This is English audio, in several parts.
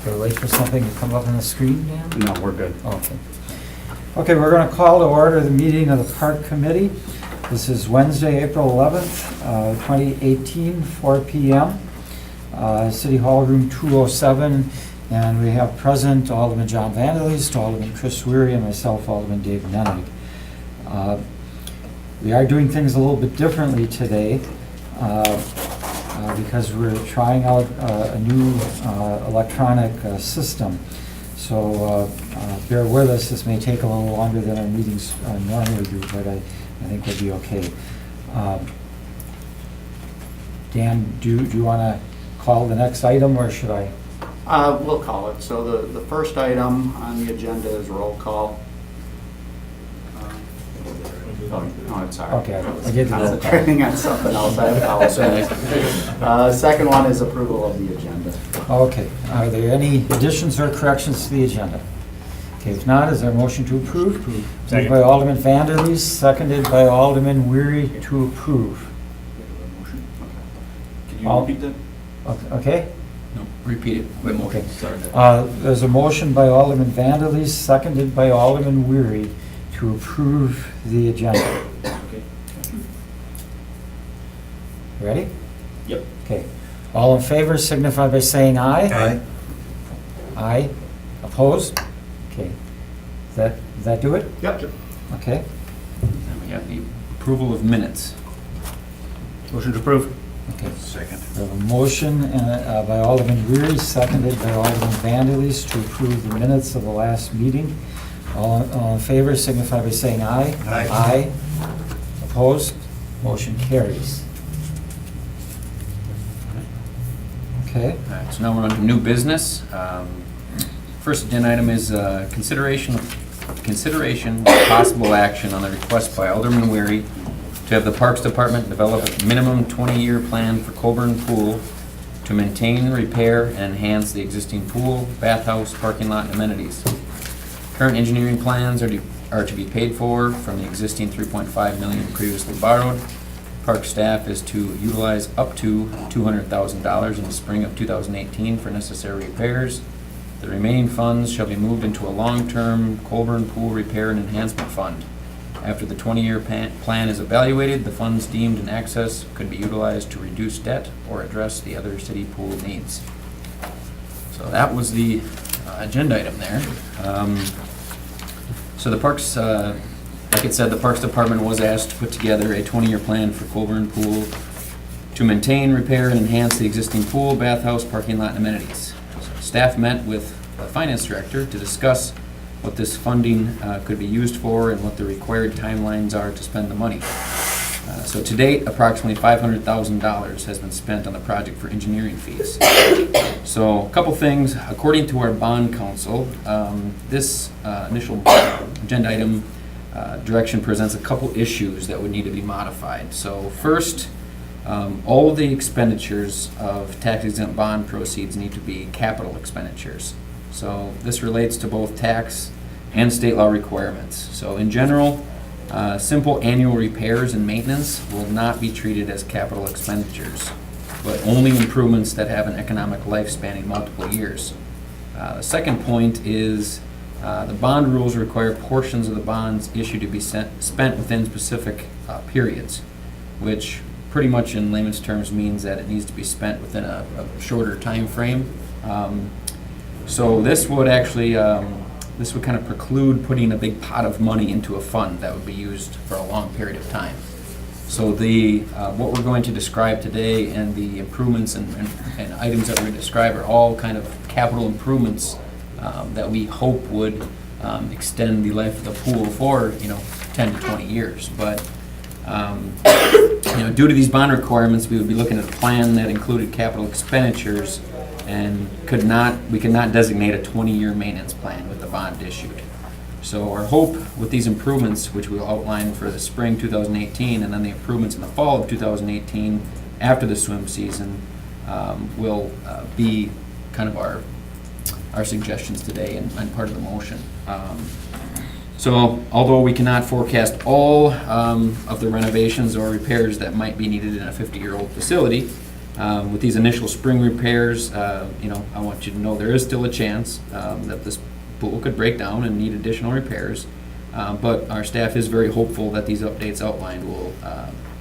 Gotta wait for something to come up on the screen, Dan? No, we're good. Okay. Okay, we're going to call to order the meeting of the Park Committee. This is Wednesday, April 11th, 2018, 4 p.m. City Hall, room 207, and we have present Alderman John Vanderleest, Alderman Chris Weary, and myself, Alderman Dave Nennig. We are doing things a little bit differently today because we're trying out a new electronic system. So bear with us. This may take a little longer than our meetings normally do, but I think we'll be okay. Dan, do you want to call the next item, or should I? We'll call it. So the first item on the agenda is roll call. Oh, it's sorry. Okay, I did the roll call. Concentrating on something else, I apologize. Second one is approval of the agenda. Okay, are there any additions or corrections to the agenda? Okay, if not, is there a motion to approve? Moved by Alderman Vanderleest, seconded by Alderman Weary to approve. Can you repeat that? Okay? No, repeat it by motion. Okay. Sorry. There's a motion by Alderman Vanderleest, seconded by Alderman Weary to approve the agenda. Okay. Ready? Yep. Okay. All in favor signify by saying aye. Aye. Aye. Opposed? Okay. Does that do it? Yep. Okay. And we have the approval of minutes. Motion to approve. Okay. Second. We have a motion by Alderman Weary, seconded by Alderman Vanderleest to approve the minutes of the last meeting. All in favor signify by saying aye. Aye. Aye. Opposed? Motion carries. Okay. All right, so now we're on to new business. First agenda item is consideration with possible action on the request by Alderman Weary to have the Parks Department develop a minimum 20-year plan for Colburn Pool to maintain, repair, and enhance the existing pool, bathhouse, parking lot, and amenities. Current engineering plans are to be paid for from the existing $3.5 million previously borrowed. Park staff is to utilize up to $200,000 in the spring of 2018 for necessary repairs. The remaining funds shall be moved into a long-term Colburn Pool Repair and Enhancement Fund. After the 20-year plan is evaluated, the funds deemed in excess could be utilized to reduce debt or address the other city pool needs. So that was the agenda item there. So the Parks, like it said, the Parks Department was asked to put together a 20-year plan for Colburn Pool to maintain, repair, and enhance the existing pool, bathhouse, parking lot, and amenities. So staff met with the finance director to discuss what this funding could be used for and what the required timelines are to spend the money. So to date, approximately $500,000 has been spent on the project for engineering fees. So a couple things, according to our bond counsel, this initial agenda item direction presents a couple issues that would need to be modified. So first, all the expenditures of tax-exempt bond proceeds need to be capital expenditures. So this relates to both tax and state law requirements. So in general, simple annual repairs and maintenance will not be treated as capital expenditures, but only improvements that have an economic life spanning multiple years. The second point is the bond rules require portions of the bonds issued to be spent within specific periods, which pretty much in layman's terms means that it needs to be spent within a shorter time frame. So this would actually, this would kind of preclude putting a big pot of money into a fund that would be used for a long period of time. So the what we're going to describe today and the improvements and items that we're going to describe are all kind of capital improvements that we hope would extend the life of the pool for 10 to 20 years. But due to these bond requirements, we would be looking at a plan that included capital expenditures and we could not designate a 20-year maintenance plan with the bond issued. So our hope with these improvements, which we'll outline for the spring 2018 and then the improvements in the fall of 2018 after the swim season, will be kind of our suggestions today and part of the motion. So although we cannot forecast all of the renovations or repairs that might be needed in a 50-year-old facility, with these initial spring repairs, I want you to know there is still a chance that this pool could break down and need additional repairs. But our staff is very hopeful that these updates outlined will,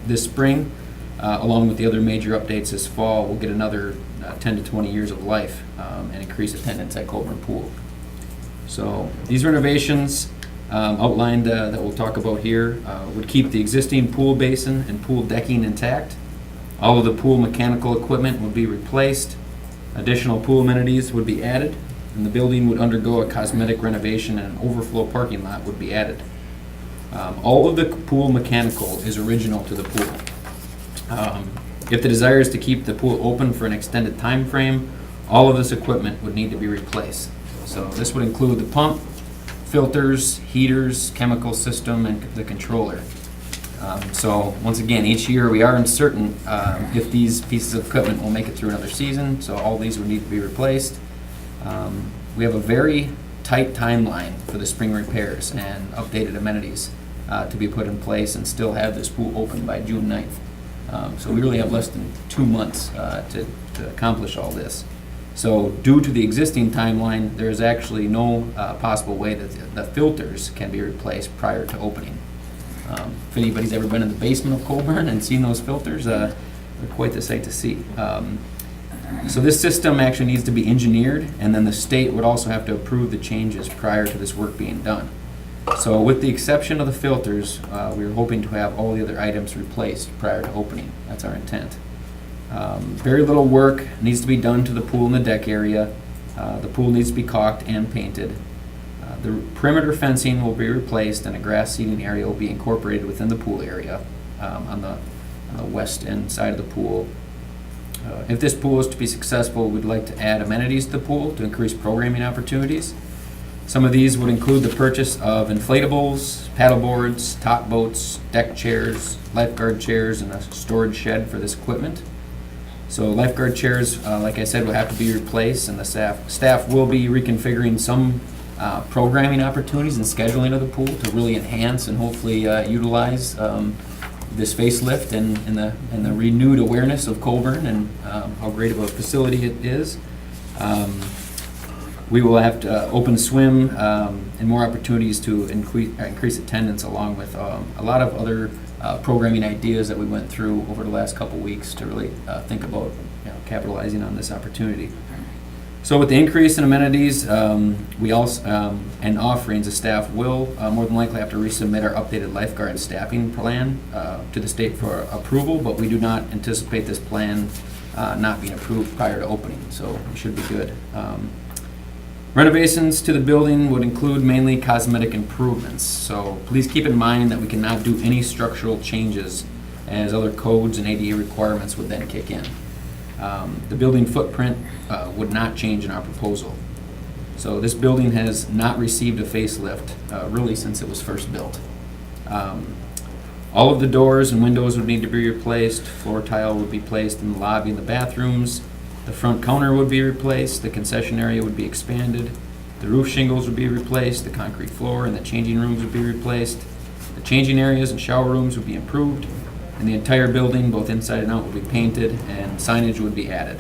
this spring, along with the other major updates this fall, will get another 10 to 20 years of life and increase attendance at Colburn Pool. So these renovations outlined that we'll talk about here would keep the existing pool basin and pool decking intact. All of the pool mechanical equipment would be replaced. Additional pool amenities would be added, and the building would undergo a cosmetic renovation and an overflow parking lot would be added. All of the pool mechanical is original to the pool. If the desire is to keep the pool open for an extended time frame, all of this equipment would need to be replaced. So this would include the pump, filters, heaters, chemical system, and the controller. So once again, each year we are uncertain if these pieces of equipment will make it through another season, so all these would need to be replaced. We have a very tight timeline for the spring repairs and updated amenities to be put in place and still have this pool open by June 9th. So we really have less than 2 months to accomplish all this. So due to the existing timeline, there is actually no possible way that the filters can be replaced prior to opening. If anybody's ever been in the basement of Colburn and seen those filters, they're quite the sight to see. So this system actually needs to be engineered, and then the state would also have to approve the changes prior to this work being done. So with the exception of the filters, we are hoping to have all the other items replaced prior to opening. That's our intent. Very little work needs to be done to the pool and the deck area. The pool needs to be caulked and painted. The perimeter fencing will be replaced and a grass seating area will be incorporated within the pool area on the west end side of the pool. If this pool is to be successful, we'd like to add amenities to the pool to increase programming opportunities. Some of these would include the purchase of inflatables, paddle boards, top boats, deck chairs, lifeguard chairs, and a storage shed for this equipment. So lifeguard chairs, like I said, will have to be replaced, and the staff will be reconfiguring some programming opportunities and scheduling of the pool to really enhance and hopefully utilize this facelift and the renewed awareness of Colburn and how great of a facility it is. We will have to open swim and more opportunities to increase attendance, along with a lot of other programming ideas that we went through over the last couple weeks to really think about capitalizing on this opportunity. So with the increase in amenities, we also and offerings, the staff will more than likely have to resubmit our updated lifeguard staffing plan to the state for approval, but we do not anticipate this plan not being approved prior to opening, so it should be good. Renovations to the building would include mainly cosmetic improvements, so please keep in mind that we cannot do any structural changes, as other codes and ADA requirements would then kick in. The building footprint would not change in our proposal. So this building has not received a facelift really since it was first built. All of the doors and windows would need to be replaced. Floor tile would be placed in the lobby and the bathrooms. The front counter would be replaced. The concession area would be expanded. The roof shingles would be replaced. The concrete floor and the changing rooms would be replaced. The changing areas and shower rooms would be improved. And the entire building, both inside and out, would be painted and signage would be added.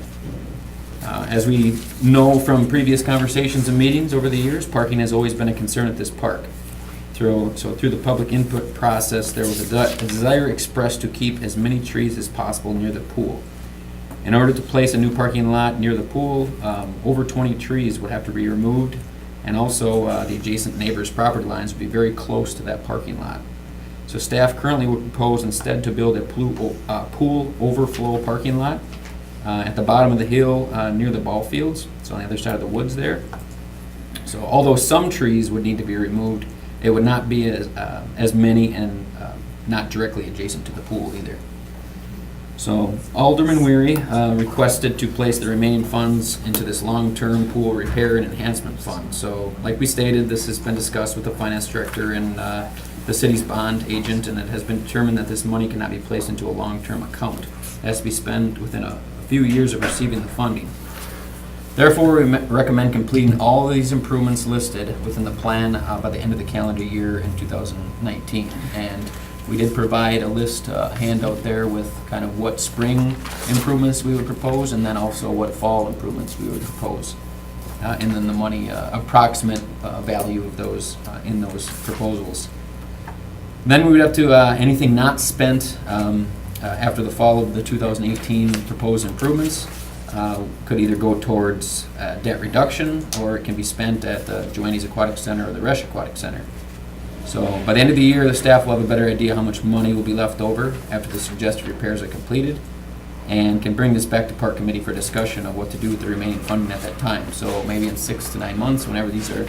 As we know from previous conversations and meetings over the years, parking has always been a concern at this park. Through the public input process, there was a desire expressed to keep as many trees as possible near the pool. In order to place a new parking lot near the pool, over 20 trees would have to be removed, and also the adjacent neighbors' property lines would be very close to that parking lot. So staff currently would propose instead to build a pool overflow parking lot at the bottom of the hill near the ball fields, so on the other side of the woods there. So although some trees would need to be removed, it would not be as many and not directly adjacent to the pool either. So Alderman Weary requested to place the remaining funds into this long-term pool repair and enhancement fund. So like we stated, this has been discussed with the finance director and the city's bond agent, and it has been determined that this money cannot be placed into a long-term account. It has to be spent within a few years of receiving the funding. Therefore, we recommend completing all of these improvements listed within the plan by the end of the calendar year in 2019. And we did provide a list handout there with kind of what spring improvements we would propose, and then also what fall improvements we would propose. And then the money, approximate value of those in those proposals. Then we would have to, anything not spent after the fall of the 2018 proposed improvements could either go towards debt reduction, or it can be spent at the Joannes Aquatic Center or the Resch Aquatic Center. So by the end of the year, the staff will have a better idea how much money will be left over after the suggested repairs are completed, and can bring this back to Park Committee for discussion of what to do with the remaining funding at that time. So maybe in 6 to 9 months, whenever these are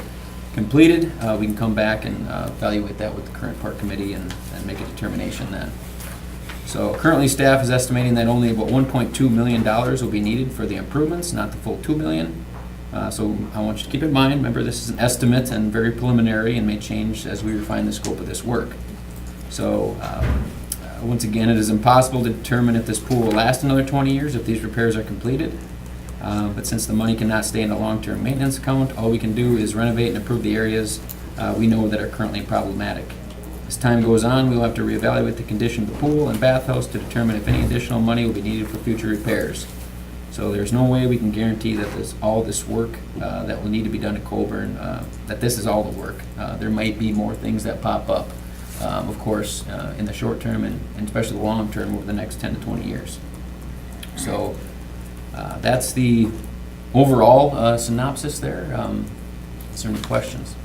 completed, we can come back and evaluate that with the current Park Committee and make a determination then. So currently, staff is estimating that only about $1.2 million will be needed for the improvements, not the full $2 million. So I want you to keep in mind, remember, this is an estimate and very preliminary and may change as we refine the scope of this work. So once again, it is impossible to determine if this pool will last another 20 years if these repairs are completed. But since the money cannot stay in a long-term maintenance account, all we can do is renovate and improve the areas we know that are currently problematic. As time goes on, we will have to reevaluate the condition of the pool and bathhouse to determine if any additional money will be needed for future repairs. So there's no way we can guarantee that all this work that will need to be done at Colburn, that this is all the work. There might be more things that pop up, of course, in the short term and especially the long term over the next 10 to 20 years. So that's the overall synopsis there. Is there any questions?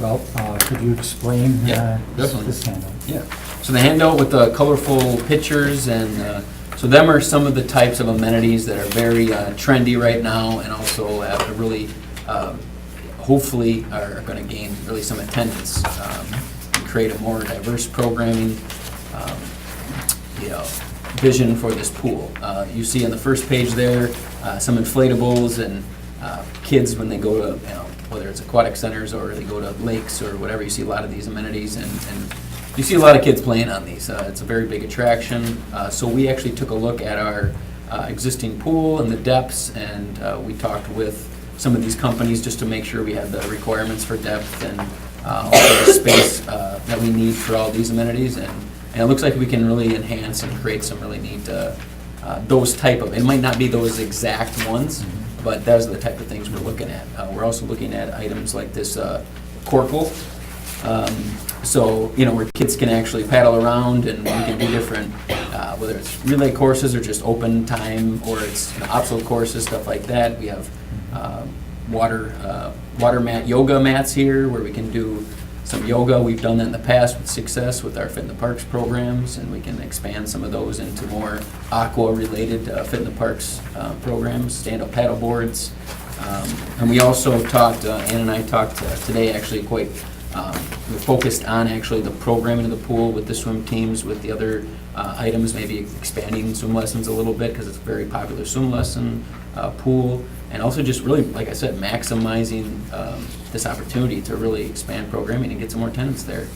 Well, could you explain Yeah, definitely. this handout? Yeah. So the handout with the colorful pictures and so them are some of the types of amenities that are very trendy right now, and also have really, hopefully, are going to gain really some attendance and create a more diverse programming vision for this pool. You see on the first page there some inflatables and kids when they go to, whether it's aquatic centers or they go to lakes or whatever, you see a lot of these amenities, and you see a lot of kids playing on these. It's a very big attraction. So we actually took a look at our existing pool and the depths, and we talked with some of these companies just to make sure we had the requirements for depth and also the space that we need for all these amenities. And it looks like we can really enhance and create some really neat, those type of, it might not be those exact ones, but those are the type of things we're looking at. We're also looking at items like this Corkle. So, where kids can actually paddle around and we can do different, whether it's relay courses or just open time, or it's obstacle courses, stuff like that. We have water mat, yoga mats here where we can do some yoga. We've done that in the past with success with our Fit in the Parks programs, and we can expand some of those into more aqua-related Fit in the Parks programs, stand-up paddle boards. And we also talked, Ann and I talked today actually quite, we focused on actually the programming of the pool with the swim teams, with the other items, maybe expanding swim lessons a little bit because it's a very popular swim lesson pool. And also just really, like I said, maximizing this opportunity to really expand programming and get some more attendance there.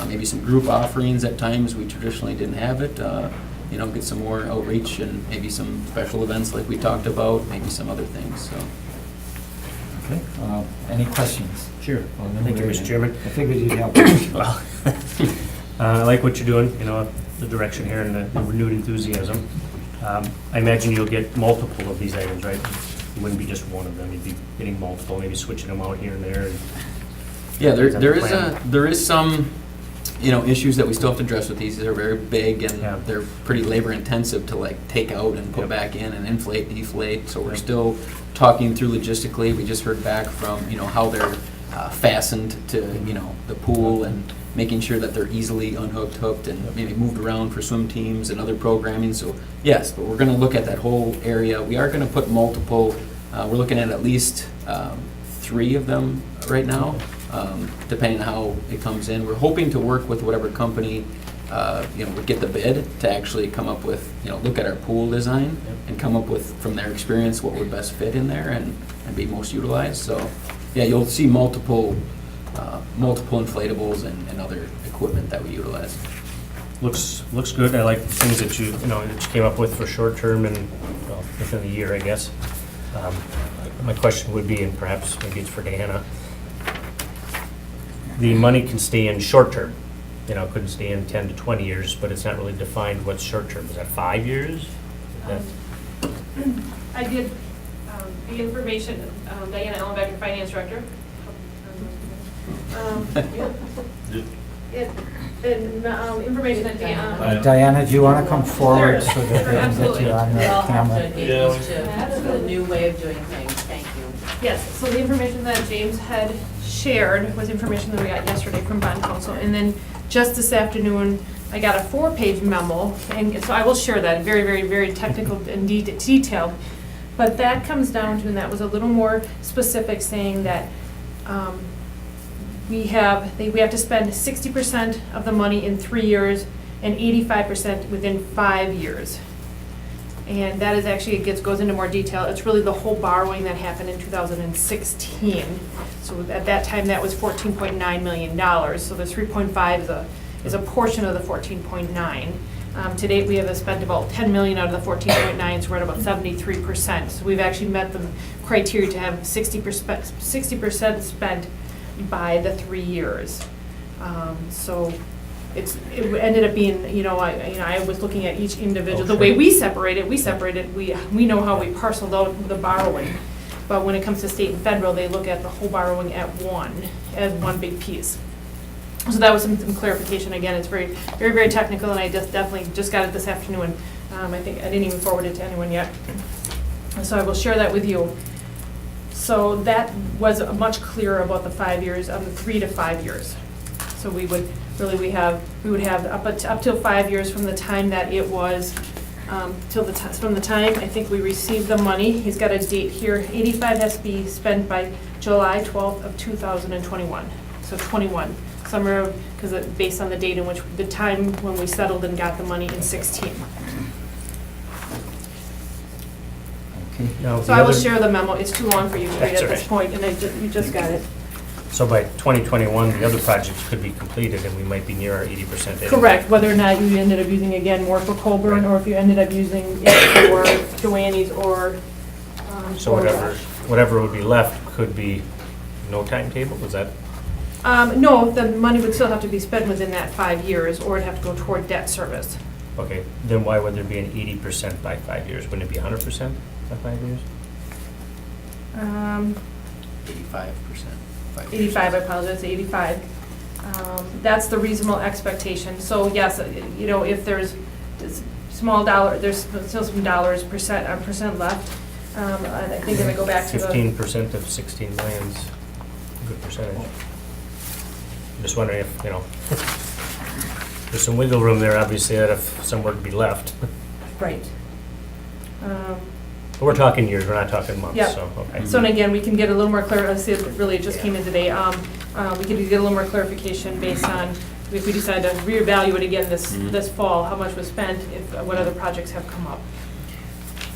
Maybe some group offerings at times we traditionally didn't have it. Get some more outreach and maybe some special events like we talked about, maybe some other things. So. Okay, any questions? Sure. Thank you, Mr. Chairman. I figured you'd have. Well, I like what you're doing, the direction here and the renewed enthusiasm. I imagine you'll get multiple of these items, right? It wouldn't be just one of them, you'd be getting multiple, maybe switching them out here and there. Yeah, Is that the there plan? is some, issues that we still have to address with these. They're very big and Yeah. they're pretty labor intensive to take out and put Yep. back in and inflate, deflate. So we're Yep. still talking through logistically. We just heard back from, how they're fastened to, the pool and making sure that they're easily unhooked, hooked, and maybe moved around for swim teams and other programming. So yes, but we're gonna look at that whole area. We are gonna put multiple, we're looking at least 3 of them right now, depending on how it comes in. We're hoping to work with whatever company, would get the bid to actually come up with, look at our pool design and come up with, from their experience, what would best fit in there and be most utilized. So, yeah, you'll see multiple inflatables and other equipment that we utilize. Looks good. I like the things that you came up with for short term and within a year, I guess. my question would be, and perhaps maybe it's for Diana, the money can stay in short-term, you know, it couldn't stay in 10 to 20 years, but it's not really defined what's short-term. Is that 5 years? Is that- I did the information, Diana Ellenbecker, Finance Director. Information that Diana. Diana, do you want to come forward Sure. so that they can get Absolutely. you on the We all have camera? to get used to the new way of doing things. Thank you. Yes, so the information that James had shared was information that we got yesterday from bond counsel. And then just this afternoon, I got a 4-page memo, and so I will share that, very, very, very technical and detailed. But that comes down to, and that was a little more specific, saying that we have to spend 60% of the money in 3 years and 85% within 5 years. And that is actually, it goes into more detail. It's really the whole borrowing that happened in 2016. So at that time, that was $14.9 million. So the 3.5 is a portion of the 14.9. To date, we have spent about 10 million out of the 14.9, so we're at about 73%. So we've actually met the criteria to have 60% spent by the 3 years. So it ended up being, I was looking at each individual. The way we separate it, we know how we parceled out the borrowing. But when it comes to state and federal, they look at the whole borrowing as one big piece. So that was some clarification. Again, it's very, very, very technical, and I definitely just got it this afternoon. I think I didn't even forward it to anyone yet. So I will share that with you. So that was much clearer about the 5 years, of the 3 to 5 years. So we would have up till 5 years from the time that it was, from the time I think we received the money. He's got a date here. 85 has to be spent by July 12th of 2021. So 21. Summer, because based on the date in which, the time when we settled and got the money in 16. Okay. Now, So the I will other- share the memo. It's too long for you to read That's at this all point, and you just got it. So by 2021, the other projects could be completed, and we might be near our 80% anyway. Correct, whether or not you ended up using, again, more for Colburn, or if you ended up using it for Joanne's or. So or whatever would be left could be no timetable, was that? No, the money would still have to be spent within that 5 years, or it'd have to go toward debt service. Okay, then why would there be an 80% by 5 years? Wouldn't it be 100% by 5 years? 85%. 85, I apologize, 85. That's the reasonable expectation. So yes, if there's small dollar, there's still some dollars percent left. I think if I go back to the. 15% of 16 million is a good percentage. I'm just wondering if, there's some wiggle room there, obviously, that if some were to be left. Right. But we're talking years, we're not talking months, Yeah. so, okay. So and again, we can get a little more clear, let's see, it just came in today. We can get a little more clarification based on, if we decide to reevaluate again this fall, how much was spent, what other projects have come up.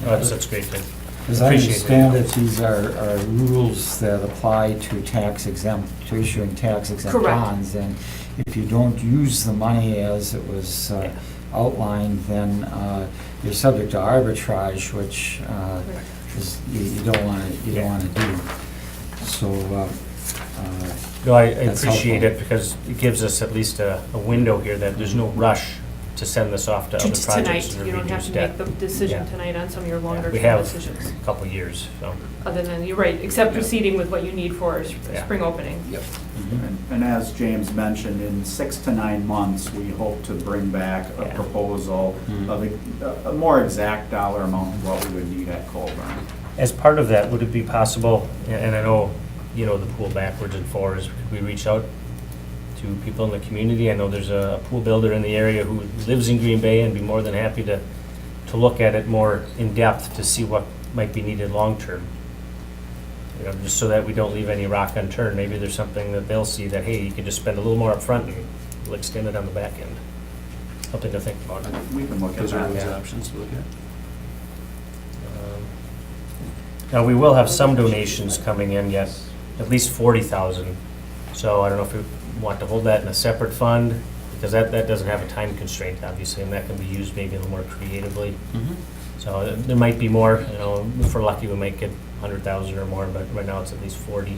Oh, that's great, then. As I Appreciate it. understand it, these are rules that apply to to issuing tax exempt Correct. bonds. And if you don't use the money as it was outlined, then you're subject to arbitrage, which is, you don't want to do. So, No, I That's appreciate helpful. it because it gives us at least a window here that there's no rush to send this off to other projects Tonight, and you don't have reduce to debt. make the decision Yeah. tonight on some of your Yeah, longer we term have decisions. a couple years, so. Other than, you're right, except proceeding with what you need for Yeah. spring opening. Yep. And as James mentioned, in 6 to 9 months, we hope to bring back a Yeah. proposal of a more exact dollar amount of what we would need at Colburn. As part of that, would it be possible, and I know, the pool backwards and forwards, could we reach out to people in the community? I know there's a pool builder in the area who lives in Green Bay and be more than happy to look at it more in depth to see what might be needed long-term. Just so that we don't leave any rock unturned. Maybe there's something that they'll see that, hey, you could just spend a little more upfront and we'll extend it on the back end. Something to think about. We can look at Those are that. those yeah. options to look at. Now, we will have some donations coming in yet, at least 40,000. So I don't know if we want to hold that in a separate fund, because that doesn't have a time constraint, obviously, and that can be used maybe a little more creatively. So there might be more, you know, if we're lucky, we might get 100,000 or more, but right now it's at least 40.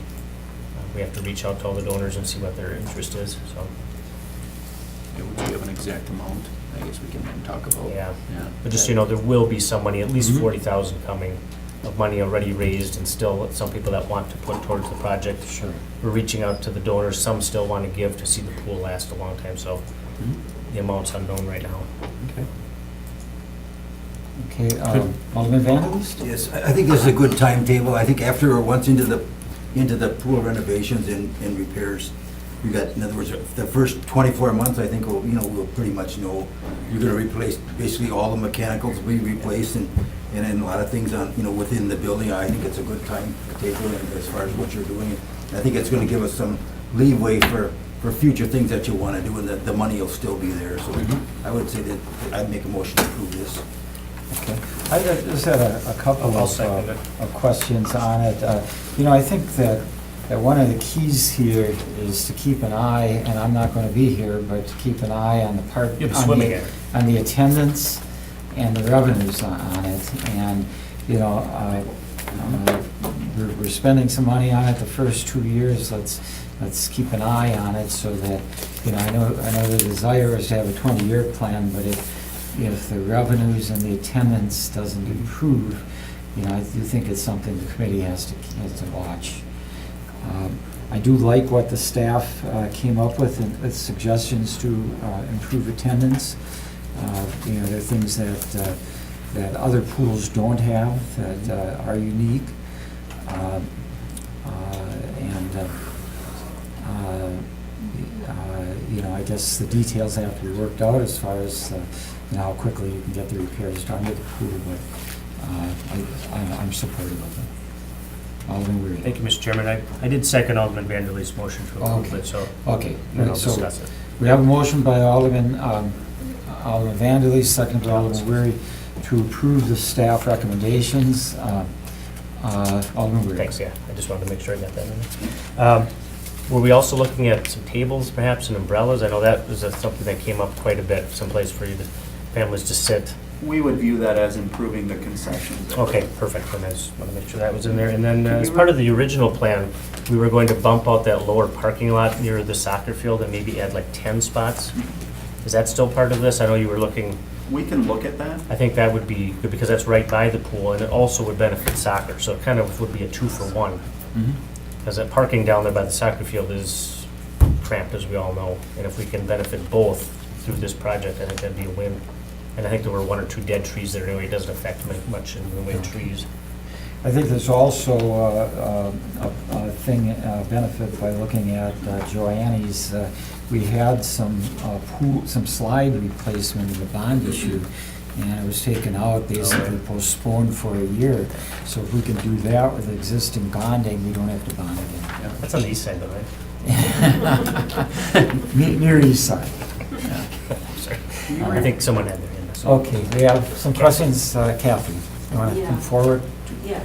We have to reach out to all the donors and see what their interest is, so, Yeah, would you have an exact amount? I guess we can then talk about. yeah. But just, so you know, there will be some money, at least Mhm. 40,000 coming of money already raised, and still some people that want to put towards the project. Sure. We're reaching out to the donors, some still want to give to see the pool last a long time, so Mhm. the amount's unknown right now. Okay. Okay, Alderman Vanderleest? Yes, I think this is a good timetable. I think after we're once into the pool renovations and repairs, we got, in other words, the first 24 months, I think, we'll pretty much know you're gonna replace, basically all the mechanicals will be replaced and then a lot of things on, within the building. I think it's a good timetable as far as what you're doing. I think it's gonna give us some leeway for future things that you wanna do, and that the money will still be there. So I would say that I'd make a motion to approve this. Okay. I just had a couple I'll second it. of questions on it. I think that one of the keys here is to keep an eye, and I'm not going to be here, but to keep an eye on the part, You'll be swimming in it. on the attendance and the revenues on it. And, we're spending some money on it the first 2 years. Let's keep an eye on it so that, I know the desire is to have a 20-year plan, but if the revenues and the attendance doesn't improve, I do think it's something the committee has to watch. I do like what the staff came up with and suggestions to improve attendance. There are things that other pools don't have that are unique. I guess the details have to be worked out as far as how quickly you can get the repairs done to the pool, but I'm supportive of it. Alderman Weary. Thank you, Mr. Chairman. I did second Alderman Vanderleest's motion to approve Okay. it, so Okay. then I'll So discuss it. we have a motion by Alderman Vanderleest, second by Alderman Weary, to approve the staff recommendations. Alderman Weary. Thanks, yeah. I just wanted to make sure I got that in there. Were we also looking at some tables perhaps and umbrellas? I know that was something that came up quite a bit, someplace for you to, families to sit. We would view that as improving the concessions. Okay, perfect. And I just want to make sure that was in there. And then as part of the original plan, we were going to bump out that lower parking lot near the soccer field and maybe add like 10 spots. Is that still part of this? I know you were looking, We can look at that. I think that would be good because that's right by the pool and it also would benefit soccer. So it kind of would be a 2-for-1. Mhm. Because that parking down there by the soccer field is cramped, as we all know. And if we can benefit both through this project, I think that'd be a win. And I think there were 1 or 2 dead trees there anyway. It doesn't affect much in the way of trees. I think there's also a thing, benefit by looking at Joanne's. We had some slide replacement in the bond issue, and it was taken out, basically postponed for a year. So if we can do that with existing bonding, we don't have to bond again. That's on the east side though, right? Near east side. Sorry. I think someone had their hand up. so- Okay, we have some questions. Kathy, you want to Yeah. come forward? Yeah.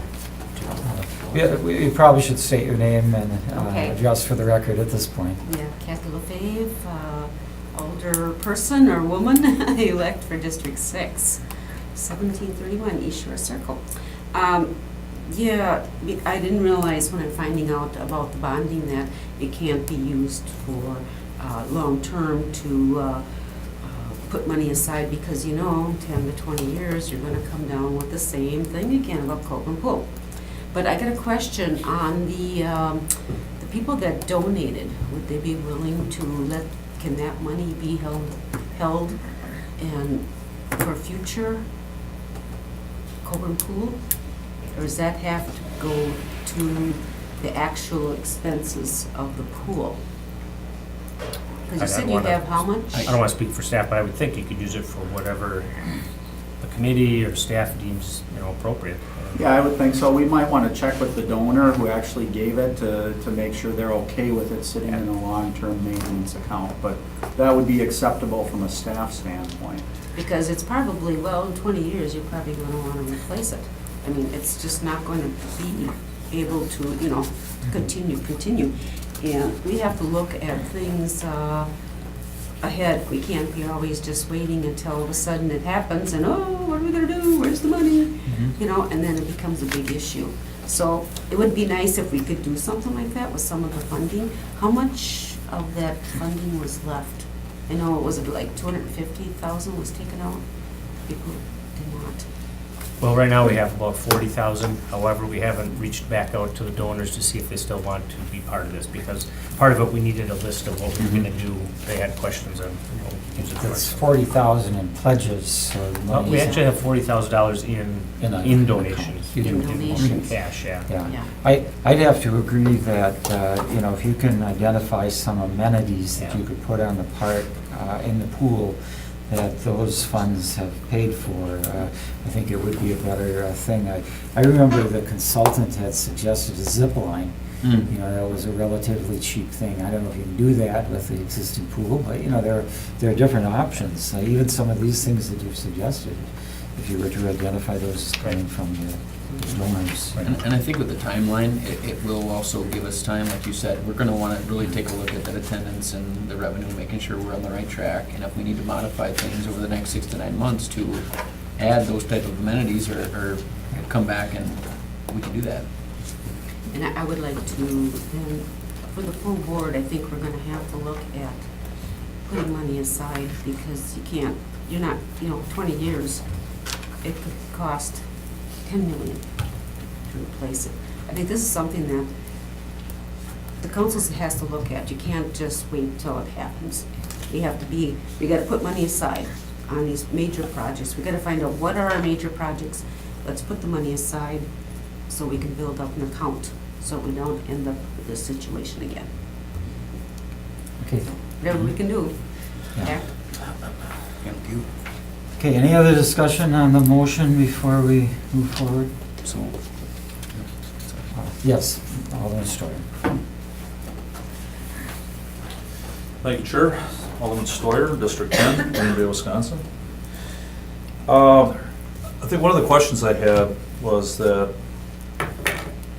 You probably should state your name and Okay. address for the record at this point. Yeah, Kathy LaFave, older person or woman, elect for District 6, 1731 East Shore Circle. Yeah, I didn't realize when I'm finding out about the bonding that it can't be used for long-term to put money aside because, 10 to 20 years, you're going to come down with the same thing again about Copeland Pool. But I got a question on the people that donated. Would they be willing to can that money be held and for future Copeland Pool? Or does that have to go to the actual expenses of the pool? Because you I said don't you wanna- have how much? I don't want to speak for staff, but I would think you could use it for whatever the committee or staff deems, appropriate. Yeah, I would think so. We might want to check with the donor who actually gave it to make sure they're okay with it sitting in a long-term maintenance account. But that would be acceptable from a staff standpoint. Because it's probably, in 20 years, you're probably going to want to replace it. I mean, it's just not going to be able to, continue. And we have to look at things, ahead. We can't be always just waiting until all of a sudden it happens and, oh, what are we gonna do? Where's the money? Mhm. You know, and then it becomes a big issue. So it would be nice if we could do something like that with some of the funding. How much of that funding was left? I know, was it like 250,000 was taken out? People did not. Well, right now we have about 40,000. However, we haven't reached back out to the donors to see if they still want to be part of this, because part of it, we needed a list of what we were gonna do. They had questions on, use it It's for. 40,000 in pledges, so the We money's- actually have $40,000 In in a- donations. You do. In donations. Cash, yeah. Yeah, Yeah. I'd have to agree that, you know, if you can identify some amenities that Yeah. you could put on the park, in the pool, that those funds have paid for, I think it would be a better thing. I remember the consultant had suggested a zip line. Mm. You know, that was a relatively cheap thing. I don't know if you can do that with the existing pool, but, you know, there are different options. Even some of these things that you've suggested, if you were to identify those as coming from the donors. And I think with the timeline, it will also give us time, like you said, we're gonna wanna really take a look at that attendance and the revenue, making sure we're on the right track. And if we need to modify things over the next 6 to 9 months to add those type of amenities or come back and we can do that. And I would like to, then, for the full board, I think we're gonna have to look at putting money aside, because you can't, you're not, you know, 20 years, it could cost 10 million to replace it. I think this is something that the council has to look at. You can't just wait till it happens. We gotta put money aside on these major projects. We gotta find out what are our major projects. Let's put the money aside so we can build up an account, so we don't end up with this situation again. Okay. Whatever we can do. Yeah. Yeah. Thank you. Okay, any other discussion on the motion before we move forward? So, Yes, Alderman Stoyer. Thank you, Chair. Alderman Stoyer, District 10, Green Bay, Wisconsin. I think one of the questions I had was that,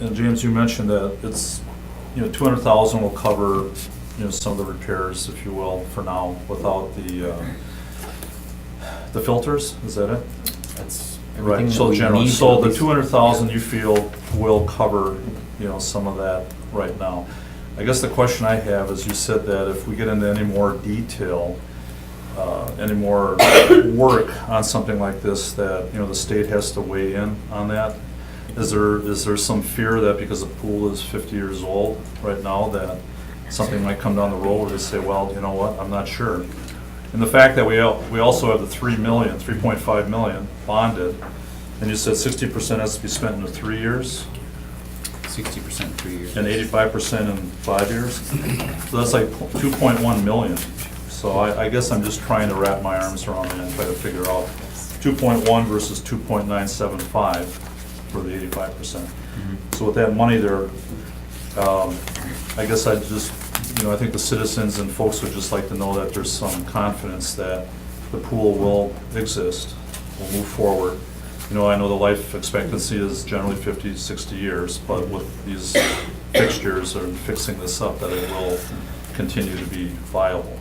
and James, you mentioned that it's, you know, 200,000 will cover, you know, some of the repairs, if you will, for now, without the filters, is that it? that's everything Right, that so we generally, need to so at the least- 200,000 you feel will cover, you know, some of that right now. I guess the question I have is, you said that if we get into any more detail, any more work on something like this, that, you know, the state has to weigh in on that. Is there some fear that because the pool is 50 years old right now, that something might come down the road where they say, well, you know what, I'm not sure. And the fact that we also have the 3.5 million bonded, and you said 60% has to be spent in 3 years? 60% 3 years. And 85% in 5 years? So that's like 2.1 million. So I guess I'm just trying to wrap my arms around it and try to figure out 2.1 versus 2.975 for the 85%. So with that money there, I guess I just, you know, I think the citizens and folks would just like to know that there's some confidence that the pool will exist, will move forward. You know, I know the life expectancy is generally 50, 60 years, but with these fixtures or fixing this up, that it will continue to be viable.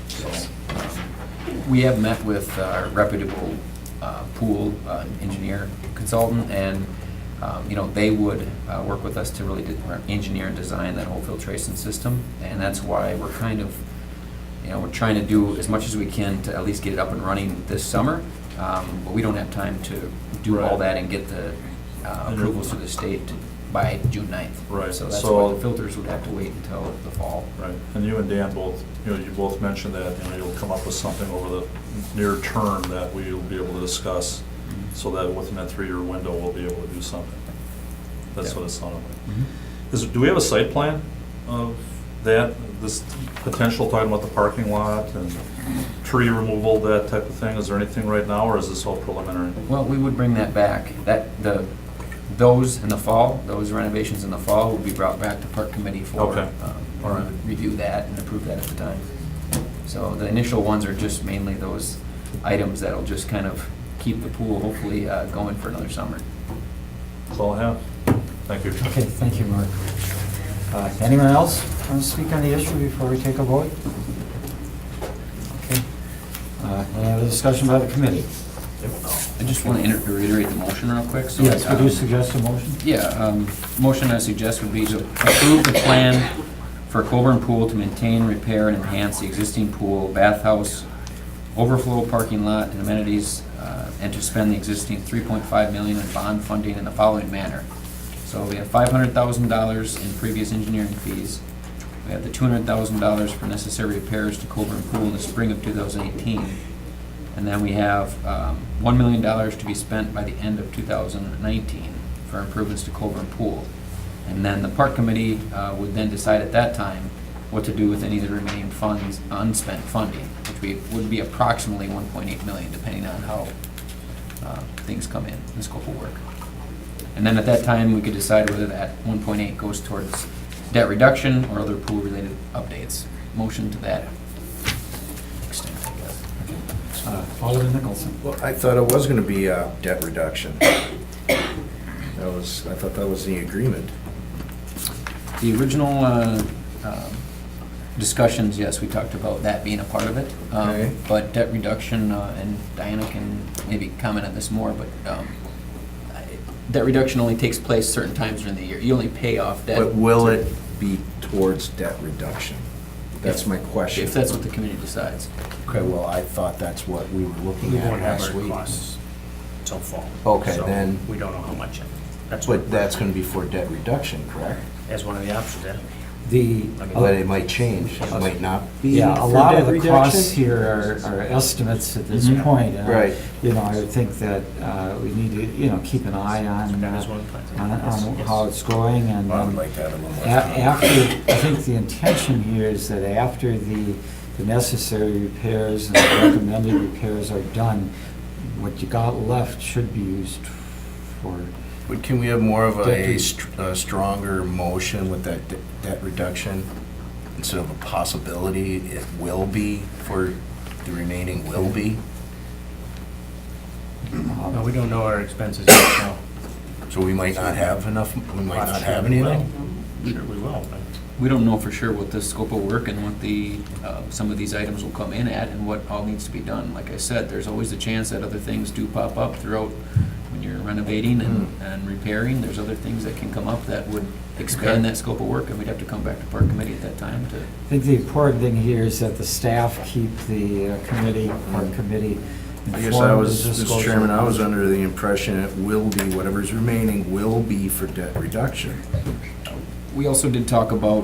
So, We have met with our reputable pool engineer consultant, and you know, they would work with us to really engineer and design that whole filtration system, and that's why we're kind of, you know, we're trying to do as much as we can to at least get it up and running this summer, but we don't have time to do all Right. that and get the approvals to the state by June 9th. Right, So that's so- why the filters would have to wait until the fall. right, and you and Dan both, you know, you both mentioned that, you know, you'll come up with something over the near term that we'll be able to discuss, so that within that 3-year window, we'll be able to do something. That's Yeah. what it sounded like. Mhm. Do we have a site plan of that, this potential, talking about the parking lot and tree removal, that type of thing? Is there anything right now, or is this all preliminary? Well, we would bring that back. Those in the fall, those renovations in the fall will be brought back to Park Committee for, Okay. or review that and approve that at the time. So the initial ones are just mainly those items that'll just kind of keep the pool hopefully going for another summer. That's all I have. Thank you. Okay, thank you, Mark. Anyone else want to speak on the issue before we take a vote? Any other discussion by the committee? I just want to reiterate the motion real quick. So, Yes, would you suggest a motion? Yeah, motion I suggest would be to approve the plan for Coburn Pool to maintain, repair, and enhance the existing pool, bathhouse, overflow parking lot, and amenities, and to spend the existing $3.5 million in bond funding in the following manner. So we have $500,000 in previous engineering fees. We have the $200,000 for necessary repairs to Coburn Pool in the spring of 2018. And then we have $1 million to be spent by the end of 2019 for improvements to Coburn Pool. And then the park committee would then decide at that time what to do with any of the remaining funds, unspent funding, which would be approximately 1.8 million, depending on how things come in the scope of work. And then at that time, we could decide whether that 1.8 goes towards debt reduction or other pool-related updates. Motion to that extent, I guess. Alderman Nicholson. Well, I thought it was gonna be debt reduction. I thought that was the agreement. The original discussions, yes, we talked about that being a part of it. Okay. But debt reduction, and Diana can maybe comment on this more, but debt reduction only takes place certain times during the year. You only pay off debt. But will it be towards debt reduction? That's my question. If that's what the committee decides. Okay, well, I thought that's what we were looking We at won't have last our week. costs till fall. Okay, So then- we don't know how much. That's But what, that's gonna be for debt reduction, correct? as one of the options, yeah. The, But it might change, it might not be yeah, a for lot of debt the costs reduction? here are estimates at this Mhm. point. and I- Right. You know, I would think that we need to, keep an eye on That is one of the plans. on Yes. how it's going, and I would like to have a little more. after, I think the intention here is that after the necessary repairs and the recommended repairs are done, what you got left should be used for, But can we have more of Debt re- a stronger motion with that debt reduction? Instead of a possibility, it will be for, the remaining will be? No, we don't know our expenses yet, so. So we might not have enough, we might not Sure have we will. anything? Sure we will, but We don't know for sure what the scope of work and what the, some of these items will come in at and what all needs to be done. Like I said, there's always a chance that other things do pop up throughout when you're renovating and repairing. There's other things that can come up that would expand that scope of work, and we'd have to come back to park committee at that time to. I think the important thing here is that the staff keep the committee, park committee I guess informed I as was, this Mr. goes Chairman, I along. was under the impression it will be, whatever's remaining will be for debt reduction. We also did talk about,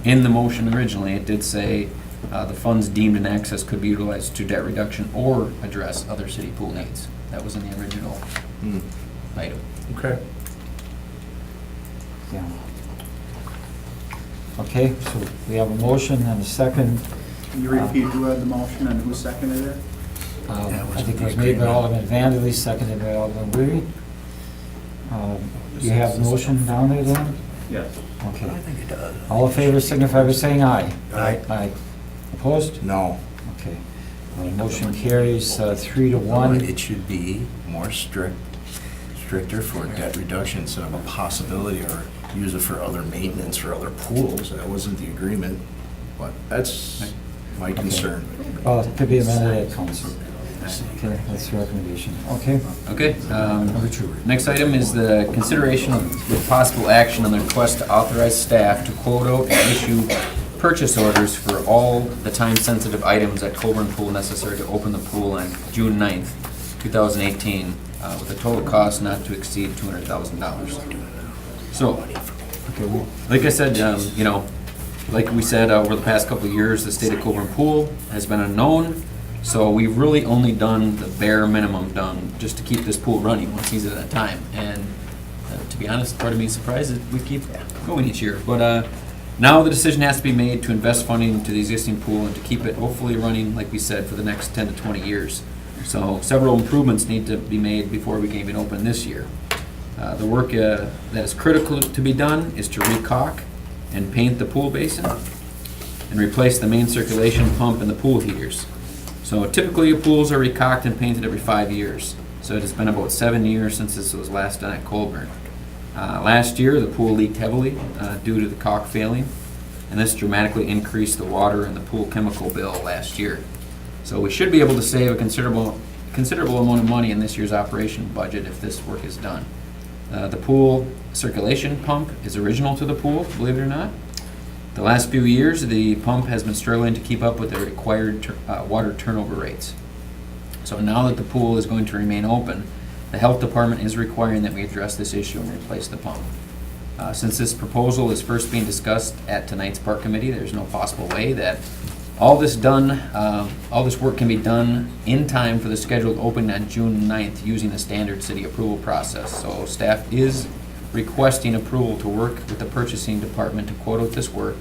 in the motion originally, it did say the funds deemed in excess could be utilized to debt reduction or address other city pool needs. That was in the original item. Okay. Yeah. Okay, so we have a motion and a second. Can you repeat who had the motion and who seconded it? I think it was made by Alderman Vanderlee, seconded by Alderman Weary. You have the motion down there then? Yes. Okay. think it does. All in favor signify by saying aye. Aye. Aye. Opposed? No. Okay. Motion carries 3-1. But it should be more stricter for debt reduction instead of a possibility or use it for other maintenance for other pools. That wasn't the agreement, but that's my concern. Well, it could be amended at council. Okay, that's the recommendation. Okay. Okay, Number 2. next item is the consideration of with possible action on the request to authorize staff to quote out and issue purchase orders for all the time-sensitive items at Coburn Pool necessary to open the pool on June 9th, 2018, with a total cost not to exceed $200,000. So, like I said, like we said, over the past couple of years, the state of Coburn Pool has been unknown. So we've really only done the bare minimum done just to keep this pool running one season at a time. And to be honest, part of me is surprised that we keep going each year. But now the decision has to be made to invest funding into the existing pool and to keep it hopefully running, like we said, for the next 10 to 20 years. So several improvements need to be made before we can even open this year. The work that is critical to be done is to re-caulk and paint the pool basin and replace the main circulation pump and the pool heaters. So typically your pools are re-caulked and painted every 5 years. So it has been about 7 years since this was last done at Colburn. Last year, the pool leaked heavily due to the caulk failing, and this dramatically increased the water and the pool chemical bill last year. So we should be able to save a considerable amount of money in this year's operation budget if this work is done. The pool circulation pump is original to the pool, believe it or not. The last few years, the pump has been struggling to keep up with the required water turnover rates. So now that the pool is going to remain open, the health department is requiring that we address this issue and replace the pump. Since this proposal is first being discussed at tonight's park committee, there's no possible way that all this work can be done in time for the scheduled opening on June 9th using the standard city approval process. So staff is requesting approval to work with the purchasing department to quote out this work,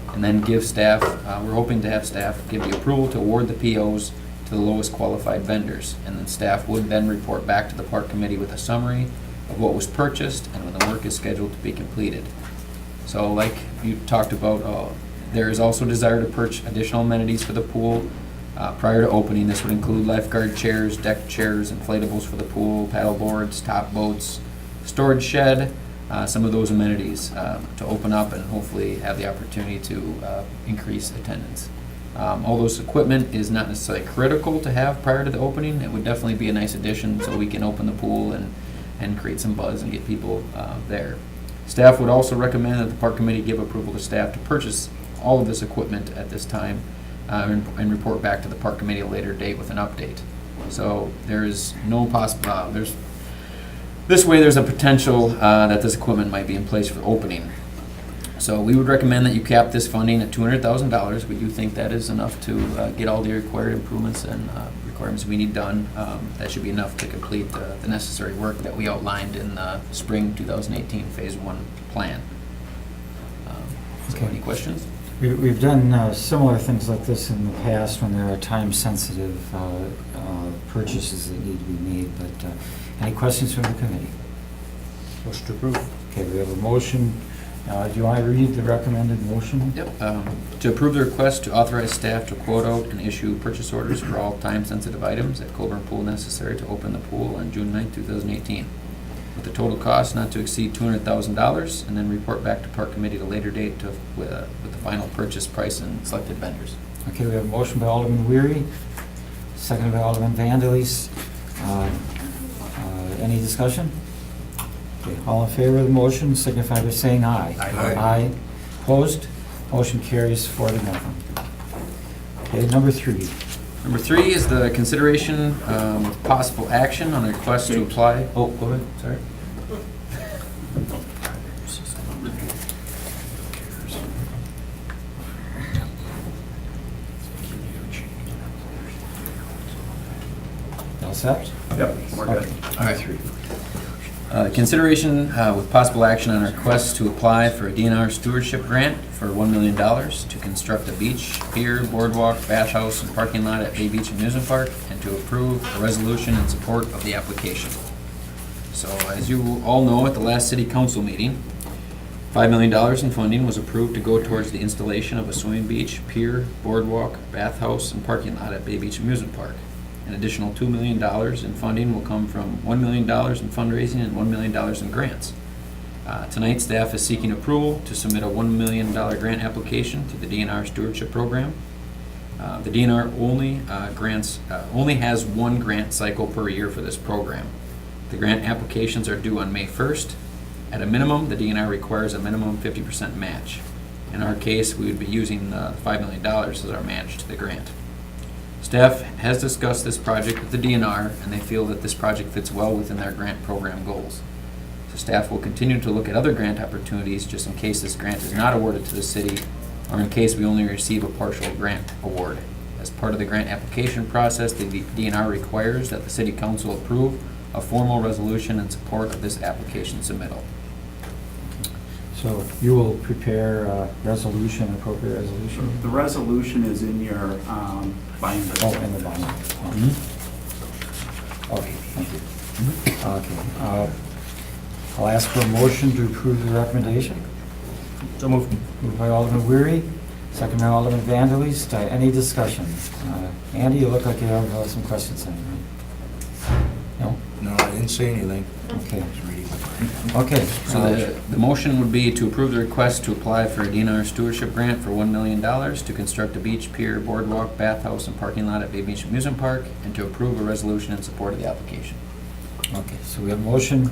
and then give staff, we're hoping to have staff give the approval to award the POs to the lowest qualified vendors. And then staff would then report back to the park committee with a summary of what was purchased and when the work is scheduled to be completed. So like you talked about, there is also desire to purchase additional amenities for the pool prior to opening. This would include lifeguard chairs, deck chairs, inflatables for the pool, paddle boards, top boats, storage shed, some of those amenities to open up and hopefully have the opportunity to increase attendance. All those equipment is not necessarily critical to have prior to the opening. It would definitely be a nice addition so we can open the pool and create some buzz and get people there. Staff would also recommend that the park committee give approval to staff to purchase all of this equipment at this time and report back to the park committee at a later date with an update. So there's no this way there's a potential that this equipment might be in place for opening. So we would recommend that you cap this funding at $200,000. We do think that is enough to get all the required improvements and requirements we need done. That should be enough to complete the necessary work that we outlined in the spring 2018 Phase 1 plan. So Okay. any questions? We've done similar things like this in the past when there are time-sensitive purchases that need to be made, but any questions from the committee? Motion to approve. Okay, we have a motion. Do you want to read the recommended motion? Yep. To approve the request to authorize staff to quote out and issue purchase orders for all time-sensitive items at Colburn Pool necessary to open the pool on June 9th, 2018, with the total cost not to exceed $200,000, and then report back to Park Committee at a later date with the final purchase price and selected vendors. Okay, we have a motion by Alderman Weary, seconded by Alderman Vandelis. Any discussion? Okay, all in favor of the motion signify by saying aye. Aye. Aye. Opposed? Motion carries 4-0. Okay, number 3. Number 3 is the consideration with possible action on a request to apply. Oh, go ahead, sorry. All set? Yep, we're good. All right. Consideration with possible action on a request to apply for a DNR stewardship grant for $1 million to construct a beach, pier, boardwalk, bathhouse, and parking lot at Bay Beach Amusement Park, and to approve a resolution in support of the application. So as you all know, at the last city council meeting, $5 million in funding was approved to go towards the installation of a swimming beach, pier, boardwalk, bathhouse, and parking lot at Bay Beach Amusement Park. An additional $2 million in funding will come from $1 million in fundraising and $1 million in grants. Tonight, staff is seeking approval to submit a $1 million grant application to the DNR Stewardship Program. The DNR only has one grant cycle per year for this program. The grant applications are due on May 1st. At a minimum, the DNR requires a minimum 50% match. In our case, we would be using $5 million as our match to the grant. Staff has discussed this project with the DNR, and they feel that this project fits well within their grant program goals. So staff will continue to look at other grant opportunities just in case this grant is not awarded to the city, or in case we only receive a partial grant award. As part of the grant application process, the DNR requires that the City Council approve a formal resolution in support of this application submittal. So you will prepare a resolution, appropriate resolution? The resolution is in your binder. Oh, in the bottom. Okay, thank you. Okay, I'll ask for a motion to approve the recommendation. So moved. Moved by Alderman Weary, second by Alderman Vandelis. Any discussion? Andy, you look like you have some questions. No? No, I didn't say anything. Okay, I was reading my mind. okay. So the motion would be to approve the request to apply for a DNR stewardship grant for $1 million to construct a beach, pier, boardwalk, bathhouse, and parking lot at Bay Beach Amusement Park, and to approve a resolution in support of the application. Okay, so we have a motion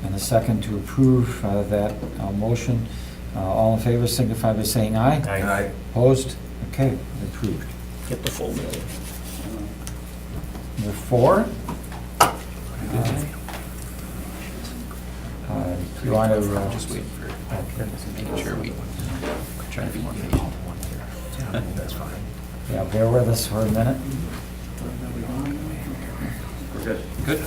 and a second to approve that motion. All in favor signify by saying aye. Aye. Opposed? Okay, approved. Get the full million. Number 4. You want to, Just waiting for, making sure we try to be more patient. That's fine. yeah, bear with us for a minute. We're good. Good.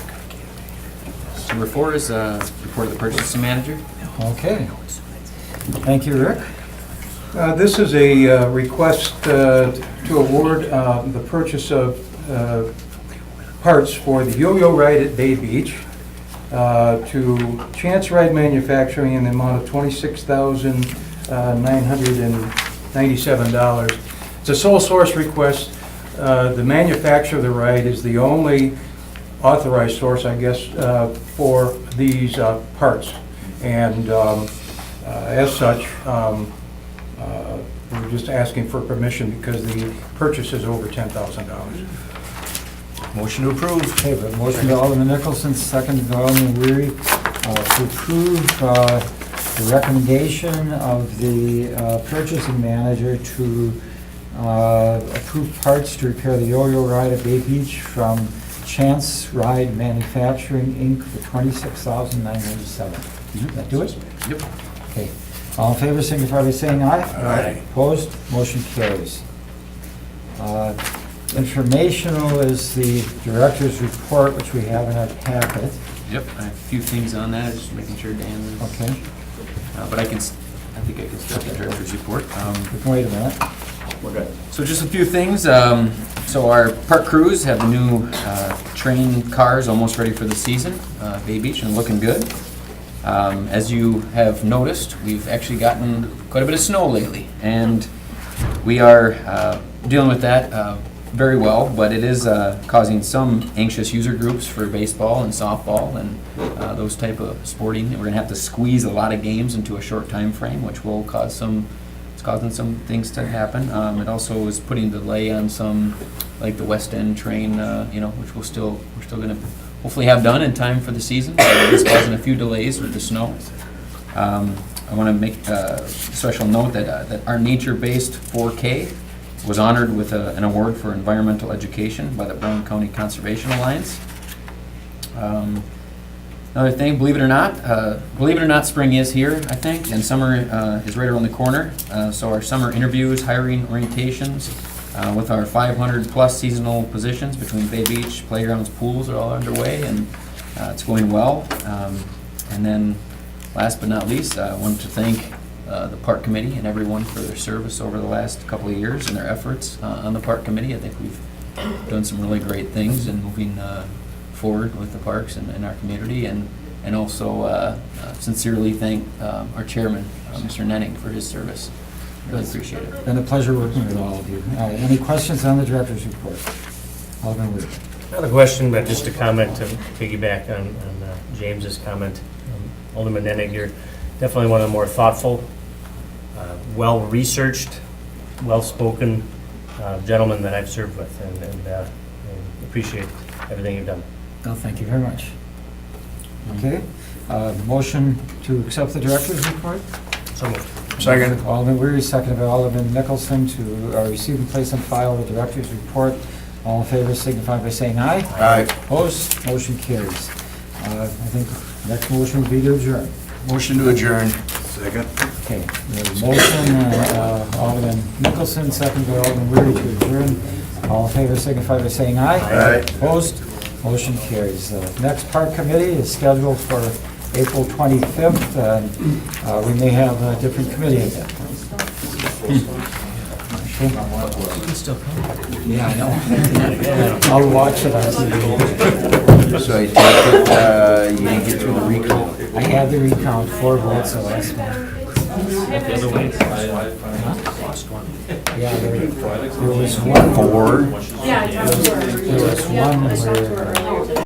Number 4 is report of the purchasing manager. Okay. Thank you, Rick. This is a request to award the purchase of parts for the yo-yo ride at Bay Beach to Chance Ride Manufacturing in the amount of $26,997. It's a sole source request. The manufacturer of the ride is the only authorized source, I guess, for these parts. And as such, we're just asking for permission because the purchase is over $10,000. Motion to approve. Okay, but motion to Alderman Nicholson, second to Alderman Weary, to approve the recommendation of the purchasing manager to approve parts to repair the yo-yo ride at Bay Beach from Chance Ride Manufacturing, Inc. for $26,997. Does that do it? Yep. Okay. All in favor, signify by saying aye. Aye. Opposed? Motion carries. Informational is the director's report, which we have in our packet. Yep, I have a few things on that, just making sure Dan is. Okay. But I think I can start the director's report. We can wait a minute. We're good. So just a few things. So our park crews have the new train cars almost ready for the season, Bay Beach, and looking good. As you have noticed, we've actually gotten quite a bit of snow lately, and we are dealing with that very well, but it is causing some anxious user groups for baseball and softball and those type of sporting. We're going to have to squeeze a lot of games into a short time frame, which will cause it's causing some things to happen. It also is putting delay on some, like the West End train, which we're still going to hopefully have done in time for the season. It's causing a few delays with the snow. I want to make a special note that our nature-based 4K was honored with an award for environmental education by the Brown County Conservation Alliance. Another thing, believe it or not, spring is here, I think, and summer is right around the corner. So our summer interviews, hiring orientations, with our 500-plus seasonal positions between Bay Beach, playgrounds, pools are all underway, and it's going well. And then, last but not least, I wanted to thank the Park Committee and everyone for their service over the last couple of years and their efforts on the Park Committee. I think we've done some really great things in moving forward with the parks and our community, and also sincerely thank our chairman, Mr. Nenning, for his service. Really appreciate it. Been a pleasure working with all of you. Any questions on the director's report? Alderman Weir. Not a question, but just a comment to piggyback on James's comment. Alderman Nennig, you're definitely one of the more thoughtful, well-researched, well-spoken gentlemen that I've served with, and appreciate everything you've done. No, thank you very much. Okay. Motion to accept the director's report? So moved. Second. Alderman Weary, seconded by Alderman Nicholson to receive and place on file the director's report. All in favor signify by saying aye. Aye. Opposed? Motion carries. I think next motion would be to adjourn. Motion to adjourn. Second. Okay, we have a motion, Alderman Nicholson, seconded by Alderman Weary to adjourn. All in favor signify by saying aye. Aye. Opposed? Motion carries. Next park committee is scheduled for April 25th, and we may have a different committee at that time. Yeah, I know. I'll watch it on TV. So I take it, you didn't get through the recall? I had the recount, 4 votes the last one. The other way? Yeah, there was one. 4. Yeah, I talked to her. There was one I talked to her where earlier today.